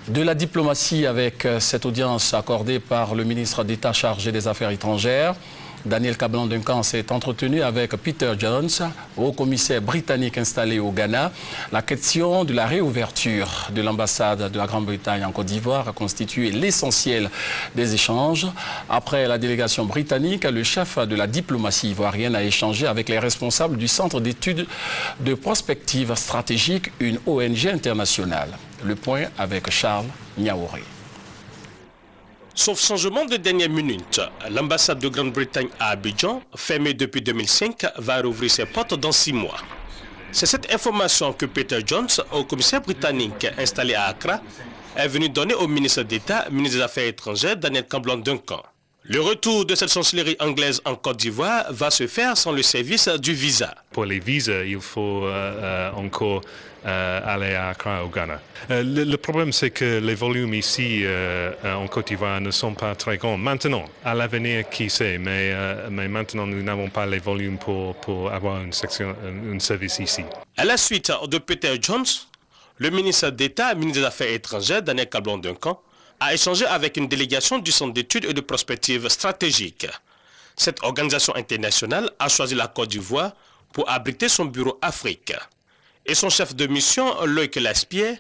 De la diplomatie avec cette audience accordée par le ministre d'État chargé des Affaires étrangères. Daniel Kablan-Duncan s'est entretenu avec Peter Jones, haut-commissaire britannique installé au Ghana. La question de la réouverture de l'ambassade de la Grande-Bretagne en Côte d'Ivoire a constitué l'essentiel des échanges. Après la délégation britannique, le chef de la diplomatie ivoirienne a échangé avec les responsables du Centre d'études de prospective stratégique, une ONG internationale. Le point avec Charles Niaouré. Sauf changement de dernière minute, l'ambassade de Grande-Bretagne à Abidjan, fermée depuis 2005, va rouvrir ses portes dans 6 mois. C'est cette information que Peter Jones, haut-commissaire britannique installé à Accra, est venu donner au ministre d'État, ministre des Affaires étrangères, Daniel Kablan-Duncan. Le retour de cette chancellerie anglaise en Côte d'Ivoire va se faire sans le service du visa. Pour les visas, il faut encore aller à Accra au Ghana. Le problème, c'est que les volumes ici en Côte d'Ivoire ne sont pas très grands. Maintenant, à l'avenir, qui sait, mais maintenant, nous n'avons pas les volumes pour avoir un service ici. À la suite de Peter Jones, le ministre d'État, ministre des Affaires étrangères, Daniel Kablan-Duncan, a échangé avec une délégation du Centre d'études et de prospective stratégique. Cette organisation internationale a choisi la Côte d'Ivoire pour abriter son bureau Afrique. Et son chef de mission, Loïc Lespierre,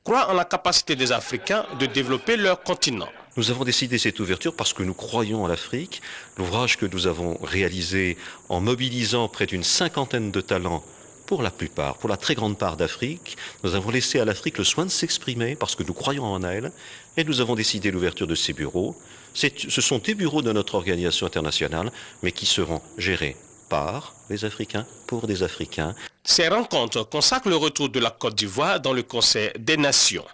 croit en la capacité des Africains de développer leur continent. Nous avons décidé cette ouverture parce que nous croyons en l'Afrique. L'ouvrage que nous avons réalisé en mobilisant près d'une 50aine de talents pour la plupart, pour la très grande part d'Afrique, nous avons laissé à l'Afrique le soin de s'exprimer parce que nous croyons en elle et nous avons décidé l'ouverture de ces bureaux. Ce sont des bureaux de notre organisation internationale, mais qui seront gérés par les Africains, pour des Africains. Ces rencontres consacrent le retour de la Côte d'Ivoire dans le Conseil des Nations.